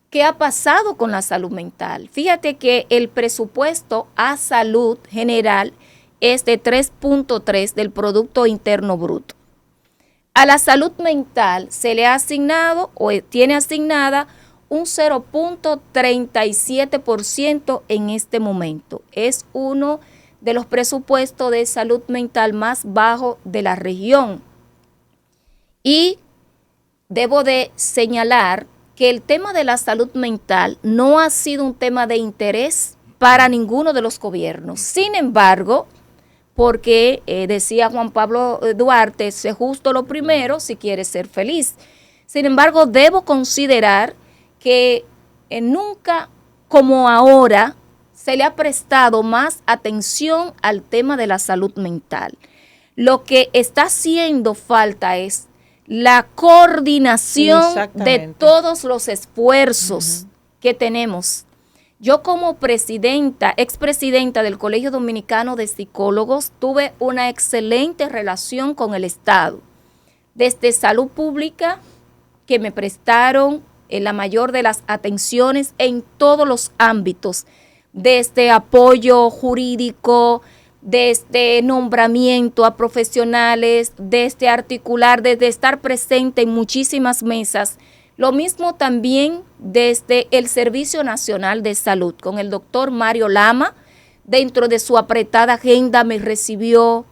¿Qué ha pasado con la salud mental? Fíjate que el presupuesto a salud general es de 3.3 del Producto Interno Bruto. A la salud mental se le ha asignado o tiene asignada un 0.37% en este momento. Es uno de los presupuestos de salud mental más bajos de la región. Y debo de señalar que el tema de la salud mental no ha sido un tema de interés para ninguno de los gobiernos. Sin embargo, porque decía Juan Pablo Duarte, sé justo lo primero si quieres ser feliz. Sin embargo, debo considerar que nunca como ahora se le ha prestado más atención al tema de la salud mental. Lo que está haciendo falta es la coordinación de todos los esfuerzos que tenemos. Yo como presidenta, expresidenta del Colegio Dominicano de Psicólogos, tuve una excelente relación con el Estado. Desde salud pública, que me prestaron la mayor de las atenciones en todos los ámbitos, desde apoyo jurídico, desde nombramiento a profesionales, desde articular, desde estar presente en muchísimas mesas. Lo mismo también desde el Servicio Nacional de Salud, con el doctor Mario Lama, dentro de su apretada agenda me recibió,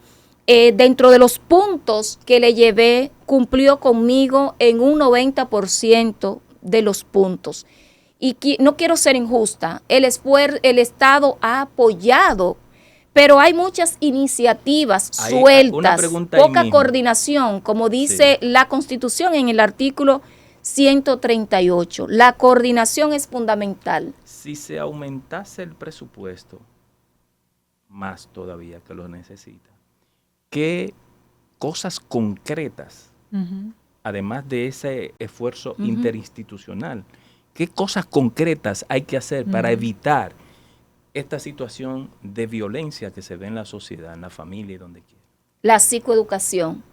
dentro de los puntos que le llevé, cumplió conmigo en un 90% de los puntos. Y no quiero ser injusta, el Estado ha apoyado, pero hay muchas iniciativas sueltas, poca coordinación, como dice la Constitución en el artículo 138. La coordinación es fundamental. Si se aumentase el presupuesto, más todavía que lo necesita, ¿qué cosas concretas, además de ese esfuerzo interinstitucional, qué cosas concretas hay que hacer para evitar esta situación de violencia que se ve en la sociedad, en la familia y donde quiera? La psicoeducación,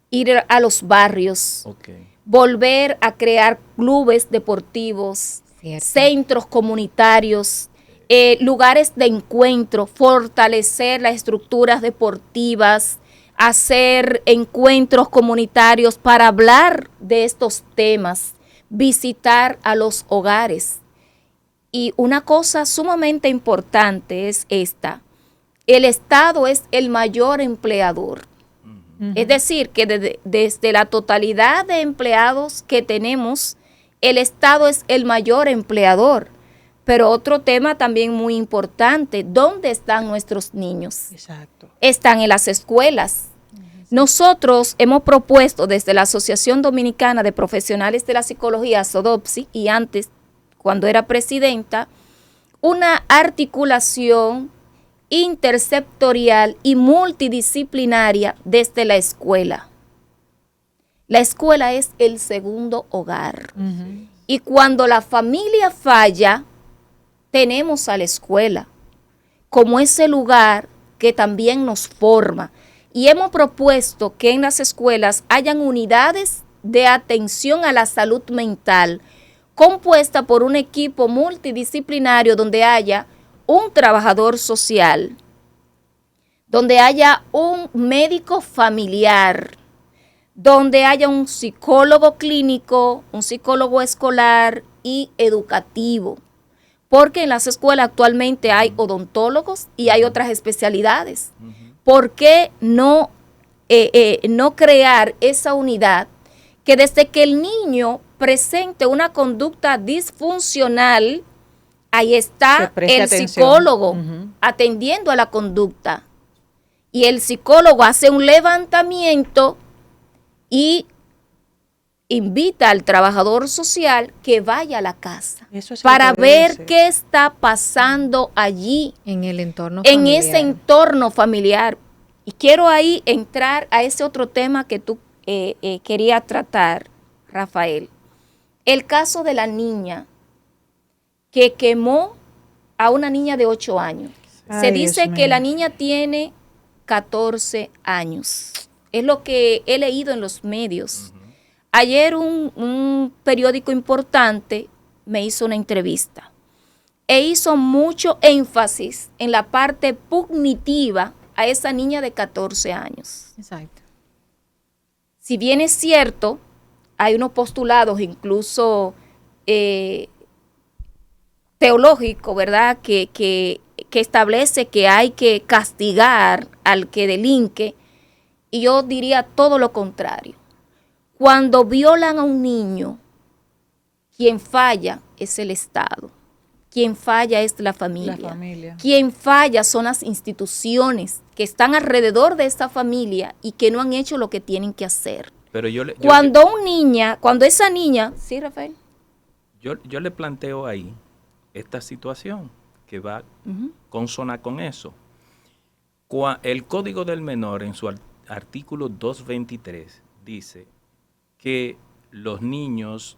ir a los barrios, volver a crear clubes deportivos, centros comunitarios, lugares de encuentro, fortalecer las estructuras deportivas, hacer encuentros comunitarios para hablar de estos temas, visitar a los hogares. Y una cosa sumamente importante es esta: el Estado es el mayor empleador. Es decir, que desde la totalidad de empleados que tenemos el Estado es el mayor empleador. Pero otro tema también muy importante, ¿dónde están nuestros niños? Exacto. Están en las escuelas. Nosotros hemos propuesto desde la Asociación Dominicana de Profesionales de la Psicología, SODOPSI, y antes, cuando era presidenta, una articulación intersectorial y multidisciplinaria desde la escuela. La escuela es el segundo hogar. Y cuando la familia falla, tenemos a la escuela como ese lugar que también nos forma. Y hemos propuesto que en las escuelas hayan unidades de atención a la salud mental compuesta por un equipo multidisciplinario donde haya un trabajador social, donde haya un médico familiar, donde haya un psicólogo clínico, un psicólogo escolar y educativo. Porque en las escuelas actualmente hay odontólogos y hay otras especialidades. ¿Por qué no crear esa unidad que desde que el niño presente una conducta disfuncional, ahí está el psicólogo atendiendo a la conducta? Y el psicólogo hace un levantamiento y invita al trabajador social que vaya a la casa para ver qué está pasando allí en el entorno familiar. En ese entorno familiar. Y quiero ahí entrar a ese otro tema que tú querías tratar, Rafael. El caso de la niña que quemó a una niña de 8 años. Se dice que la niña tiene 14 años. Es lo que he leído en los medios. Ayer un periódico importante me hizo una entrevista e hizo mucho énfasis en la parte punitiva a esa niña de 14 años. Exacto. Si bien es cierto, hay unos postulados incluso teológicos, ¿verdad?, que establece que hay que castigar al que delinque, y yo diría todo lo contrario. Cuando violan a un niño, quien falla es el Estado, quien falla es la familia. Quien falla son las instituciones que están alrededor de esta familia y que no han hecho lo que tienen que hacer. Pero cuando esa niña, ¿sí, Rafael? Yo le planteo ahí esta situación que va consona con eso. El Código del Menor en su artículo 223 dice que los niños,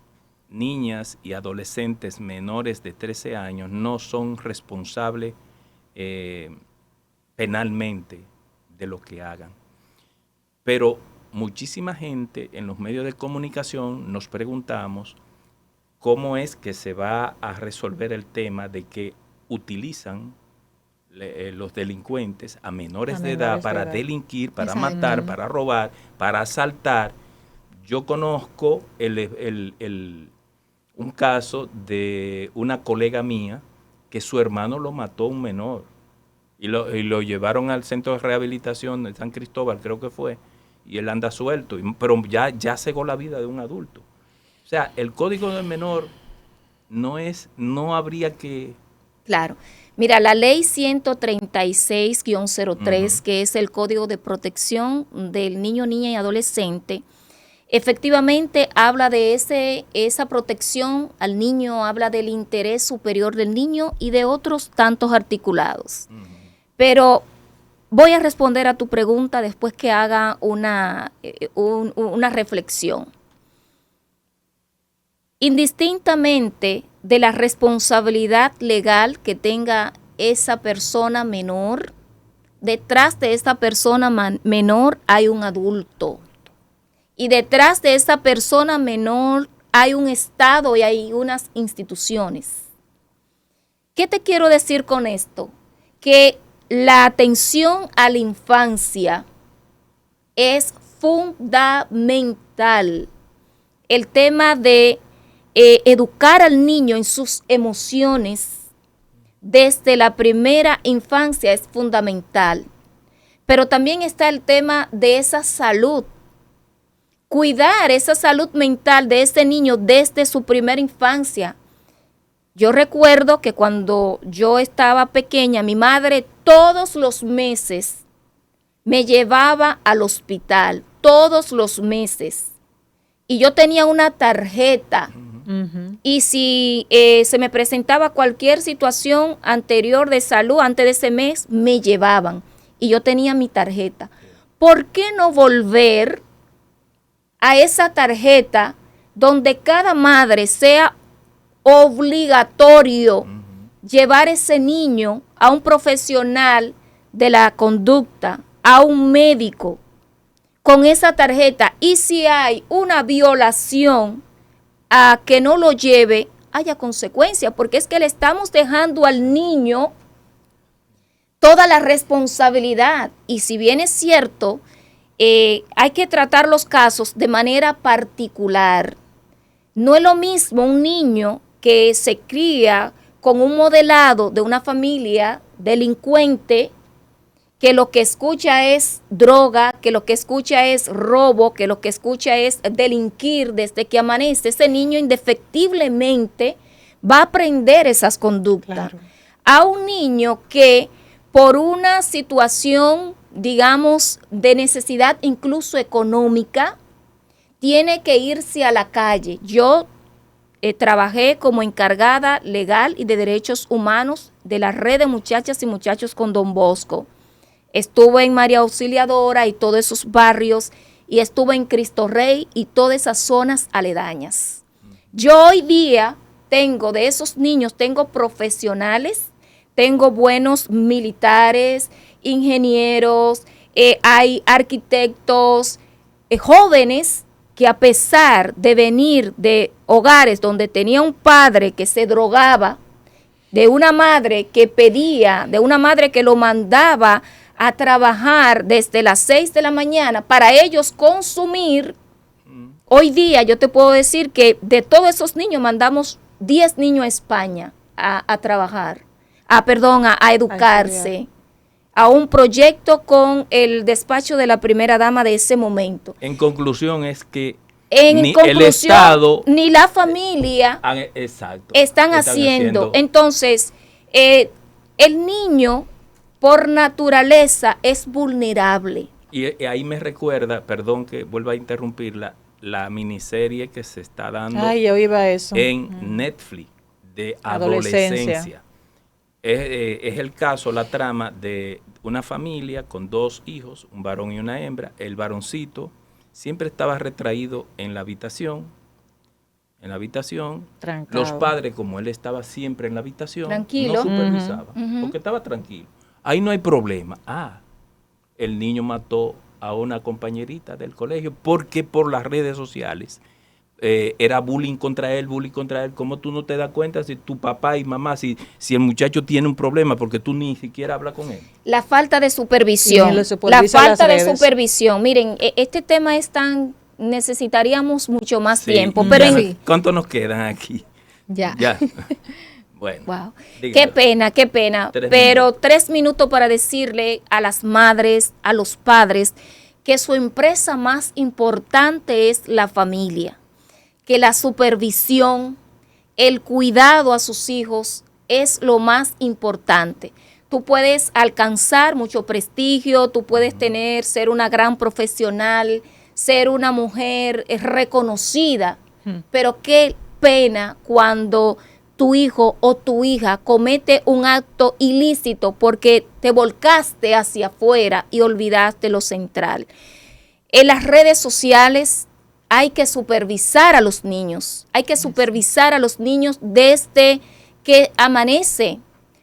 niñas y adolescentes menores de 13 años no son responsables penalmente de lo que hagan. Pero muchísima gente en los medios de comunicación nos preguntamos cómo es que se va a resolver el tema de que utilizan los delincuentes a menores de edad para delinquir, para matar, para robar, para asaltar. Yo conozco un caso de una colega mía que su hermano lo mató a un menor y lo llevaron al centro de rehabilitación de San Cristóbal, creo que fue, y él anda suelto, pero ya cegó la vida de un adulto. O sea, el Código del Menor no habría que... Claro. Mira, la ley 136-03, que es el Código de Protección del Niño, Niña y Adolescente, efectivamente habla de esa protección al niño, habla del interés superior del niño y de otros tantos articulados. Pero voy a responder a tu pregunta después que haga una reflexión. Indistintamente de la responsabilidad legal que tenga esa persona menor, detrás de esa persona menor hay un adulto. Y detrás de esa persona menor hay un Estado y hay unas instituciones. ¿Qué te quiero decir con esto? Que la atención a la infancia es fundamental. El tema de educar al niño en sus emociones desde la primera infancia es fundamental. Pero también está el tema de esa salud. cuidar esa salud mental de este niño desde su primera infancia. Yo recuerdo que cuando yo estaba pequeña, mi madre todos los meses me llevaba al hospital, todos los meses. Y yo tenía una tarjeta. Y si se me presentaba cualquier situación anterior de salud, antes de ese mes, me llevaban. Y yo tenía mi tarjeta. ¿Por qué no volver a esa tarjeta donde cada madre sea obligatorio llevar ese niño a un profesional de la conducta, a un médico, con esa tarjeta? Y si hay una violación, a que no lo lleve, haya consecuencias, porque es que le estamos dejando al niño toda la responsabilidad. Y si bien es cierto, hay que tratar los casos de manera particular. No es lo mismo un niño que se cría con un modelado de una familia delincuente, que lo que escucha es droga, que lo que escucha es robo, que lo que escucha es delinquir desde que amanece. Ese niño indefectiblemente va a aprender esas conductas. Claro. A un niño que por una situación, digamos, de necesidad incluso económica, tiene que irse a la calle. Yo trabajé como encargada legal y de derechos humanos de la red de muchachas y muchachos con Don Bosco. Estuve en María Auxiliadora y todos esos barrios, y estuve en Cristo Rey y todas esas zonas aledañas. Yo hoy día tengo de esos niños, tengo profesionales, tengo buenos militares, ingenieros, hay arquitectos, jóvenes que a pesar de venir de hogares donde tenía un padre que se drogaba, de una madre que pedía, de una madre que lo mandaba a trabajar desde las 6 de la mañana para ellos consumir, hoy día yo te puedo decir que de todos esos niños mandamos 10 niños a España a trabajar, a educarse, a un proyecto con el despacho de la primera dama de ese momento. En conclusión es que el Estado ni la familia están haciendo. Entonces, el niño por naturaleza es vulnerable. Y ahí me recuerda, perdón que vuelva a interrumpirla, la miniserie que se está dando en Netflix de adolescencia. Es el caso, la trama de una familia con 2 hijos, un varón y una hembra. El varoncito siempre estaba retraído en la habitación. Trancado. Los padres, como él estaba siempre en la habitación, tranquilo, no supervisaban, porque estaba tranquilo. Ahí no hay problema. El niño mató a una compañerita del colegio porque por las redes sociales era bullying contra él. ¿Cómo tú no te das cuenta si tu papá y mamá, si el muchacho tiene un problema porque tú ni siquiera hablas con él? La falta de supervisión. Miren, este tema es tan... necesitaríamos mucho más tiempo. Pero ¿cuánto nos quedan aquí? Ya. Bueno, wow. Qué pena. Pero 3 minutos para decirle a las madres, a los padres, que su empresa más importante es la familia, que la supervisión, el cuidado a sus hijos es lo más importante. Tú puedes alcanzar mucho prestigio, tú puedes ser una gran profesional, ser una mujer reconocida, pero qué pena cuando tu hijo o tu hija comete un acto ilícito porque te volcaste hacia afuera y olvidaste lo central. En las redes sociales hay que supervisar a los niños, desde que amanece,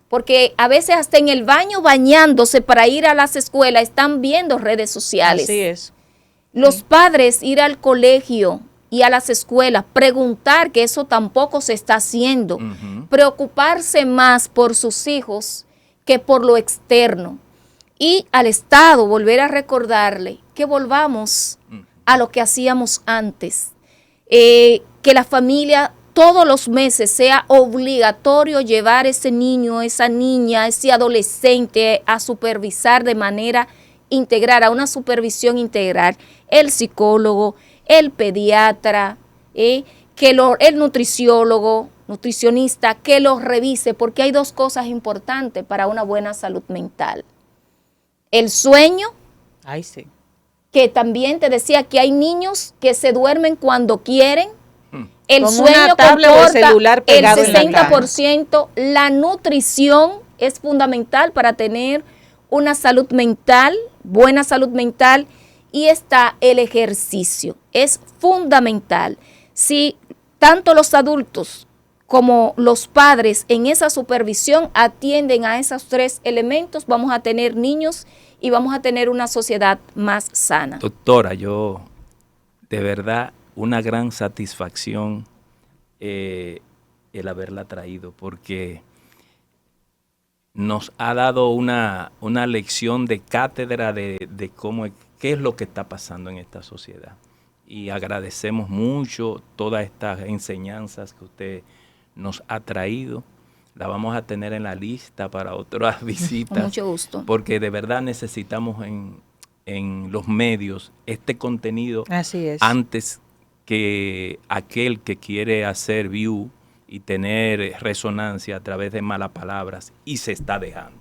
porque a veces hasta en el baño bañándose para ir a las escuelas están viendo redes sociales. Así es. Los padres ir al colegio y a las escuelas, preguntar, que eso tampoco se está haciendo, preocuparse más por sus hijos que por lo externo. Y al Estado volver a recordarle que volvamos a lo que hacíamos antes, que la familia todos los meses sea obligatorio llevar ese niño, esa niña, ese adolescente a supervisar de manera integral, a una supervisión integral, el psicólogo, el pediatra, que el nutriciólogo, nutricionista, que los revise, porque hay dos cosas importantes para una buena salud mental. El sueño, Ay, sí. que también te decía que hay niños que se duermen cuando quieren. El Con sueño una tablet o el comporta celular el pegado en la 60%. La nutrición es fundamental para tener una salud mental, buena salud mental, y está el ejercicio. Es fundamental. Si tanto los adultos como los padres en esa supervisión atienden a esos tres elementos, vamos a tener niños y vamos a tener una sociedad más sana. Doctora, yo de verdad una gran satisfacción el haberla traído, porque nos ha dado una lección de cátedra de qué es lo que está pasando en esta sociedad. Y agradecemos mucho todas estas enseñanzas que usted nos ha traído. La vamos a tener en la lista para otras visitas. Con mucho gusto. Porque de verdad necesitamos en los medios este contenido. Así es. Antes que aquel que quiere hacer view y tener resonancia a través de malas palabras, y se está dejando.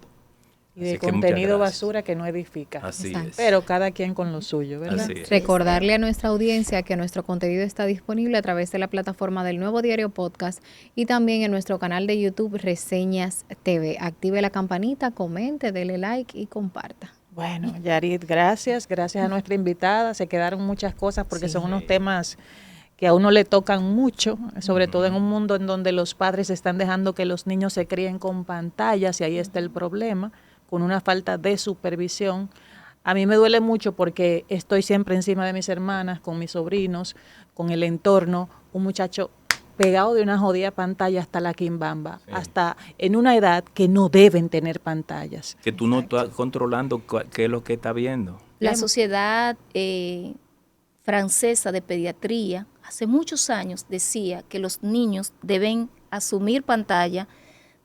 Y de contenido basura que no edifica. Así es. Pero cada quien con lo suyo, ¿verdad? Así es. Recordarle a nuestra audiencia que nuestro contenido está disponible a través de la plataforma del Nuevo Diario Podcast y también en nuestro canal de YouTube Reseñas TV. Active la campanita, comente, dele like y comparta. Bueno, Yarit, gracias a nuestra invitada. Se quedaron muchas cosas porque son unos temas que a uno le tocan mucho, sobre todo en un mundo en donde los padres están dejando que los niños se críen con pantallas, y ahí está el problema, con una falta de supervisión. A mí me duele mucho porque estoy siempre encima de mis hermanas, con mis sobrinos, con el entorno, un muchacho pegado de una jodida pantalla hasta la quimbamba, hasta en una edad que no deben tener pantallas. Que tú no estás controlando qué es lo que está viendo. La sociedad francesa de pediatría hace muchos años decía que los niños deben asumir pantalla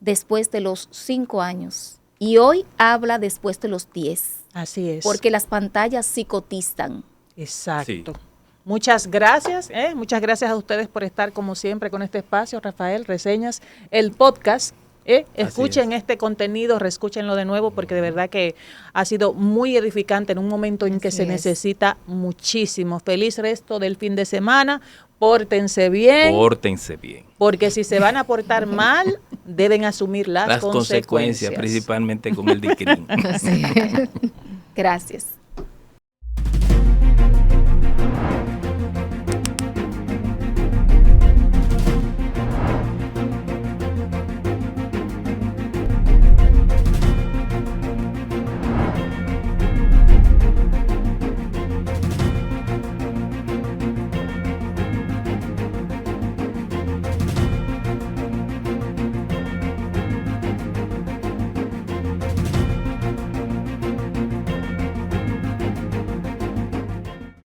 después de los 5 años. Y hoy habla después de los 10. Así es. Porque las pantallas psicotizan. Exacto. Sí. Muchas gracias a ustedes por estar como siempre con este espacio, Rafael, Reseñas, el podcast. Escuchen este contenido, reescúchenlo de nuevo, porque de verdad que ha sido muy edificante en un momento en que se necesita muchísimo. Feliz resto del fin de semana, pórtense bien. Pórtense bien. Porque si se van a portar mal, deben asumir las consecuencias, principalmente con el DICRIN. Gracias.